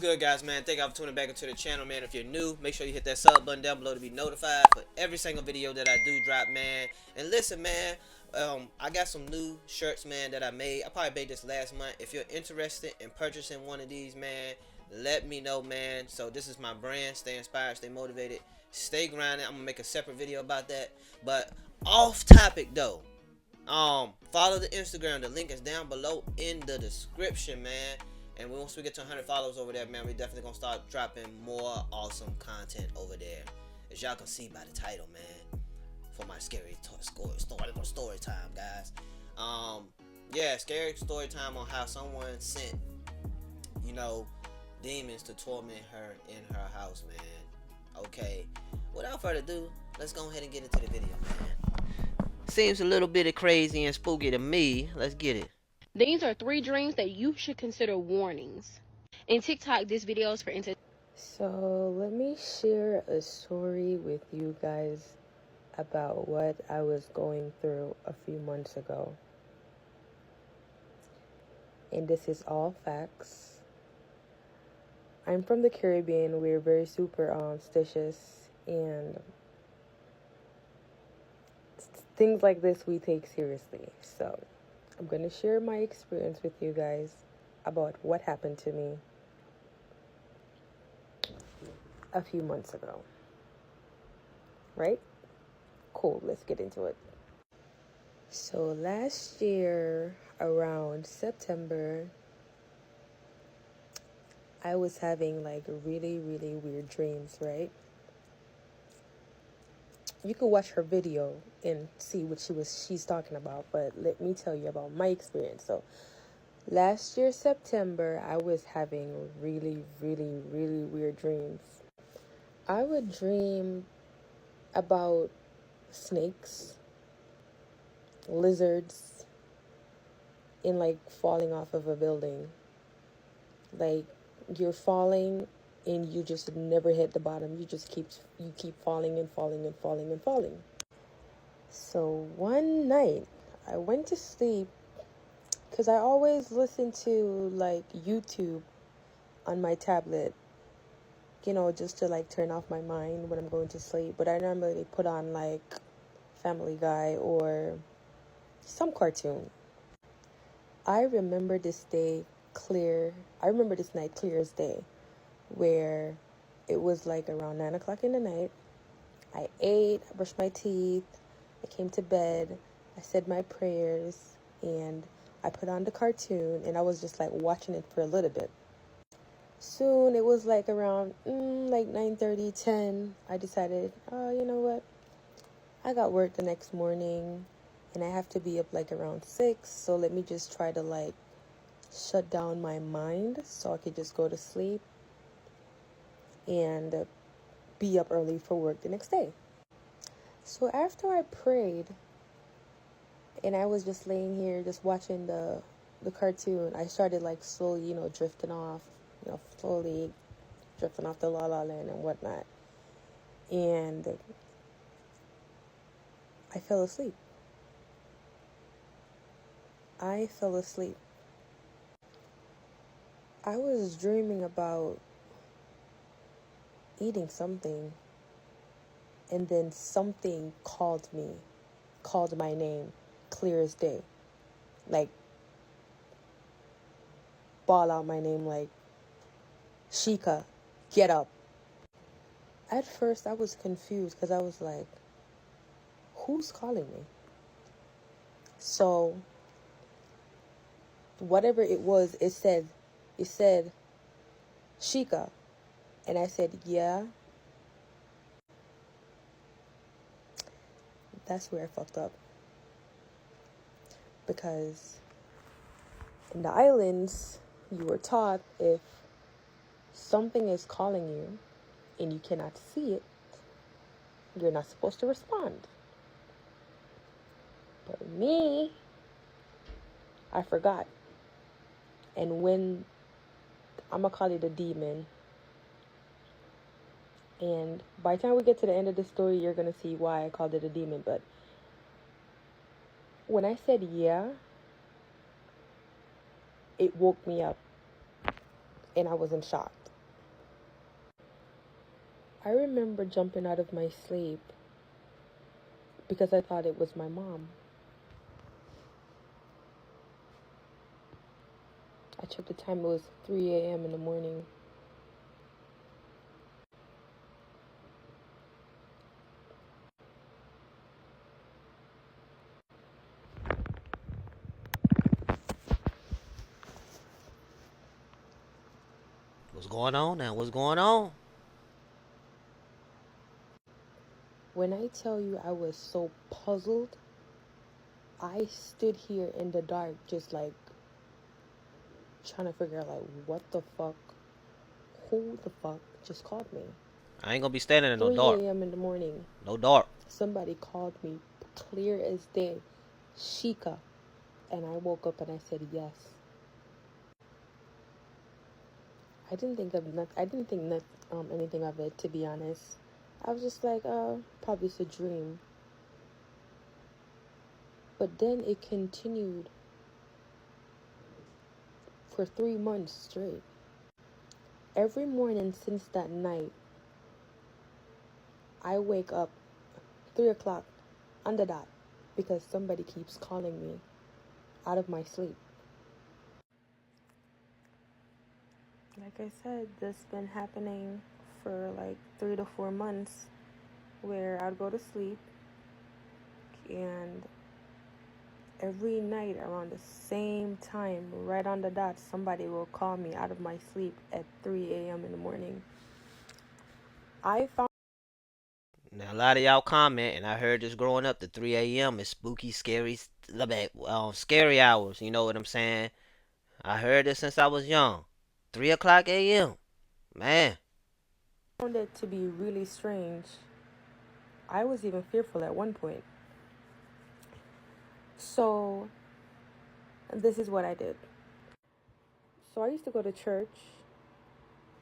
good, guys, man? Thank y'all for tuning back into the channel, man. If you're new, make sure you hit that sub button down below to be notified for every single video that I do drop, man. And listen, man, I got some new shirts, man, that I made. I probably made this last month. If you're interested in purchasing one of these, man, let me know, man. So this is my brand. Stay inspired, stay motivated, stay grinding. I'm gonna make a separate video about that. But off topic though. Follow the Instagram. The link is down below in the description, man. And once we get to 100 followers over there, man, we definitely gonna start dropping more awesome content over there, as y'all can see by the title, man. For my scary story time, guys. Yeah, scary story time on how someone sent, demons to torment her in her house, man. Okay. Without further ado, let's go ahead and get into the video, man. Seems a little bit crazy and spooky to me. Let's get it. These are 3 dreams that you should consider warnings. In TikTok, this video is for entertainment. So let me share a story with you guys about what I was going through a few months ago. And this is all facts. I'm from the Caribbean. We're very superstitious, and things like this we take seriously. So I'm going to share my experience with you guys about what happened to me a few months ago. Right? Cool, let's get into it. So last year, around September, I was having like really, really weird dreams, right? You could watch her video and see what she's talking about, but let me tell you about my experience. So last year, September, I was having really, really, really weird dreams. I would dream about snakes, lizards, and like falling off of a building. Like you're falling and you just never hit the bottom. You keep falling and falling and falling and falling. So one night I went to sleep because I always listen to like YouTube on my tablet, just to like turn off my mind when I'm going to sleep. But I normally put on like Family Guy or some cartoon. I remember this night clear as day, where it was like around 9 o'clock in the night. I ate, I brushed my teeth, I came to bed, I said my prayers, and I put on the cartoon, and I was just like watching it for a little bit. Soon, it was like around like 9:30, 10. I decided, oh, you know what? I got work the next morning, and I have to be up like around 6, so let me just try to like shut down my mind so I could just go to sleep and be up early for work the next day. So after I prayed and I was just laying here just watching the cartoon, I started like slowly, drifting off, slowly drifting off the La La Land and whatnot. And I fell asleep. I was dreaming about eating something, and then something called my name, clear as day. Like, bawl out my name like, Sheikah, get up. At first, I was confused because I was like, who's calling me? So, whatever it was, it said, Sheikah. And I said, yeah. That's where I fucked up. Because in the islands, you were taught if something is calling you and you cannot see it, you're not supposed to respond. But me, I forgot. And when, I'm going to call it a demon. And by the time we get to the end of the story, you're going to see why I called it a demon. But when I said yeah, it woke me up. And I was in shock. I remember jumping out of my sleep because I thought it was my mom. I checked the time, it was 3 a.m. in the morning. What's going on now? What's going on? When I tell you I was so puzzled, I stood here in the dark just like trying to figure out like what the fuck, who the fuck just called me. I ain't gonna be standing in no 3 dark. a.m. in the morning, No dark. somebody called me clear as day, Sheikah, and I woke up and I said yes. I didn't think anything of it, to be honest. I was just like, probably it's a dream. But then it continued for 3 months straight. Every morning since that night, I wake up 3 o'clock on the dot because somebody keeps calling me out of my sleep. Like I said, this has been happening for like 3 to 4 months where I'd go to sleep and every night around the same time, right on the dot, somebody will call me out of my sleep at 3 a.m. in the morning. I found Now a lot of y'all comment, and I heard this growing up. The 3 a.m. is spooky, scary, scary hours. You know what I'm saying? I heard this since I was young. 3 o'clock a.m. Man, it to be really strange. I was even fearful at one point. So, this is what I did. So, I used to go to church,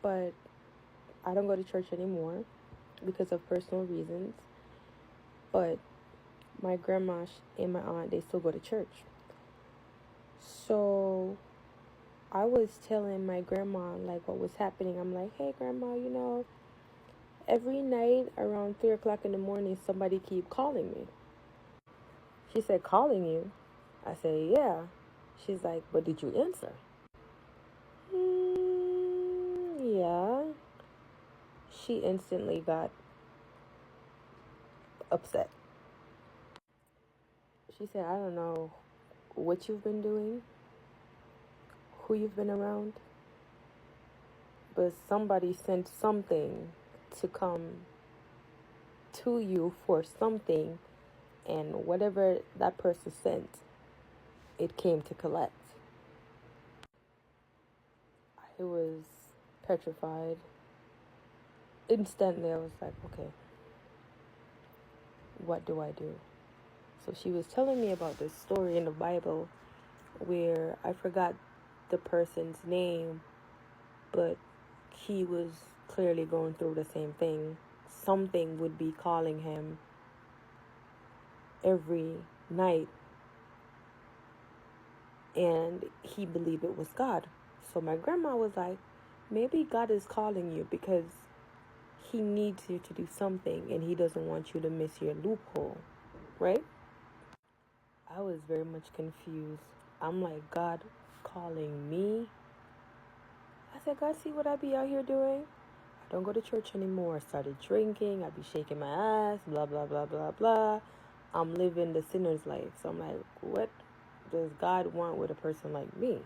but I don't go to church anymore because of personal reasons. But my grandma and my aunt, they still go to church. So, I was telling my grandma like what was happening. I'm like, hey grandma, every night around 3 o'clock in the morning somebody keep calling me. She said, calling you? I said, yeah. She's like, but did you answer? Yeah. She instantly got upset. She said, I don't know what you've been doing, who you've been around, but somebody sent something to come to you for something, and whatever that person sent, it came to collect. I was petrified. Instantly, I was like, okay, what do I do? So she was telling me about this story in the Bible where I forgot the person's name, but he was clearly going through the same thing. Something would be calling him every night, and he believed it was God. So my grandma was like, maybe God is calling you because he needs you to do something and he doesn't want you to miss your loophole, right? I was very much confused. I'm like, God calling me? I said, God, see what I be out here doing? I don't go to church anymore. I started drinking. I be shaking my ass, blah, blah, blah, blah, blah. I'm living the sinner's life. So I'm like, what does God want with a person like me?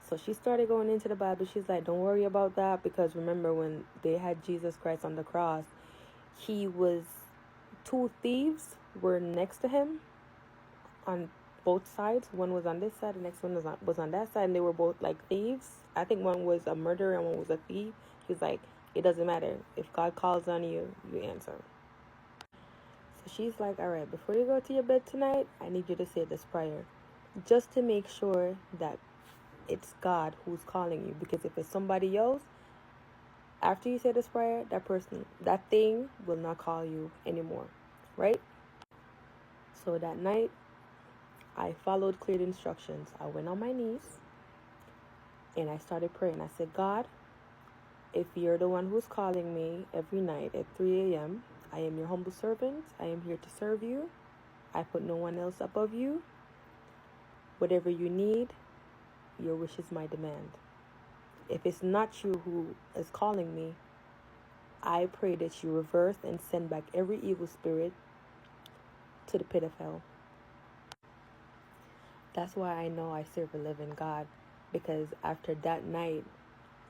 So she started going into the Bible. She's like, don't worry about that, because remember when they had Jesus Christ on the cross, two thieves were next to him on both sides. One was on this side, the next one was on that side, and they were both like thieves. I think one was a murderer and one was a thief. She's like, it doesn't matter. If God calls on you, you answer. So she's like, all right, before you go to your bed tonight, I need you to say this prayer, just to make sure that it's God who's calling you. Because if it's somebody else, after you say this prayer, that thing will not call you anymore, right? So that night, I followed clear instructions. I went on my knees and I started praying. I said, God, If you're the one who's calling me every night at 3 a.m., I am your humble servant. I am here to serve you. I put no one else above you. Whatever you need, your wish is my demand. If it's not you who is calling me, I pray that you reverse and send back every evil spirit to the pit of hell. That's why I know I serve a living God, because after that night,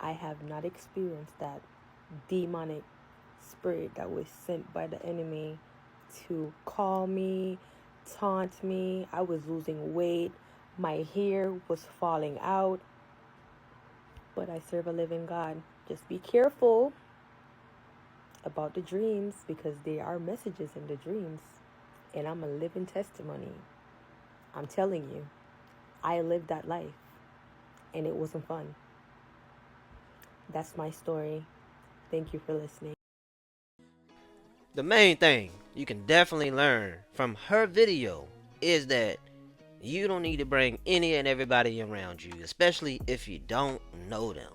I have not experienced that demonic spirit that was sent by the enemy to call me, taunt me. I was losing weight. My hair was falling out. But I serve a living God. Just be careful about the dreams, because there are messages in the dreams. And I'm a living testimony. I'm telling you, I lived that life. And it wasn't fun. That's my story. Thank you for listening. The main thing you can definitely learn from her video is that you don't need to bring any and everybody around you, especially if you don't know them.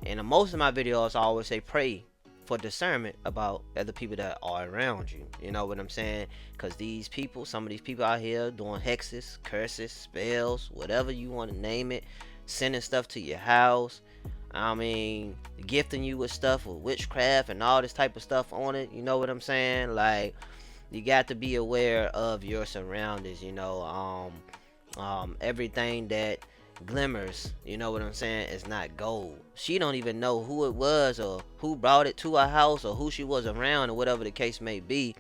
And in most of my videos, I always say pray for discernment about other people that are around you. You know what I'm saying? Because these people, some of these people out here doing hexes, curses, spells, whatever you want to name it, sending stuff to your house. I mean, gifting you with stuff with witchcraft and all this type of stuff on it. You know what I'm saying? Like, you got to be aware of your surroundings. Everything that glimmers, you know what I'm saying, is not gold. She don't even know who it was or who brought it to her house or who she was around or whatever the case may be.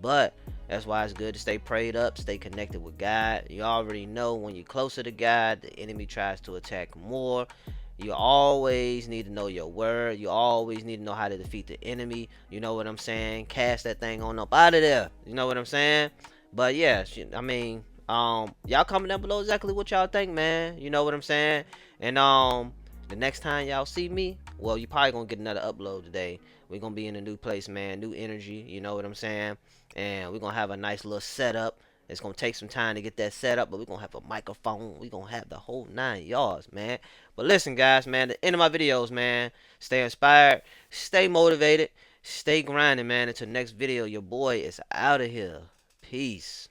But that's why it's good to stay prayed up, stay connected with God. You already know when you're closer to God, the enemy tries to attack more. You always need to know your word. You always need to know how to defeat the enemy. You know what I'm saying? Cast that thing on up out of there. You know what I'm saying? But yeah, y'all comment down below exactly what y'all think, man. You know what I'm saying? And the next time y'all see me, well, you probably gonna get another upload today. We're gonna be in a new place, man. New energy. You know what I'm saying? And we're gonna have a nice little setup. It's gonna take some time to get that set up, but we're gonna have a microphone. We're gonna have the whole 9 yards, man. But listen, guys, man, the end of my videos, man. Stay inspired, stay motivated, stay grinding, man. Until next video, your boy is out of here. Peace.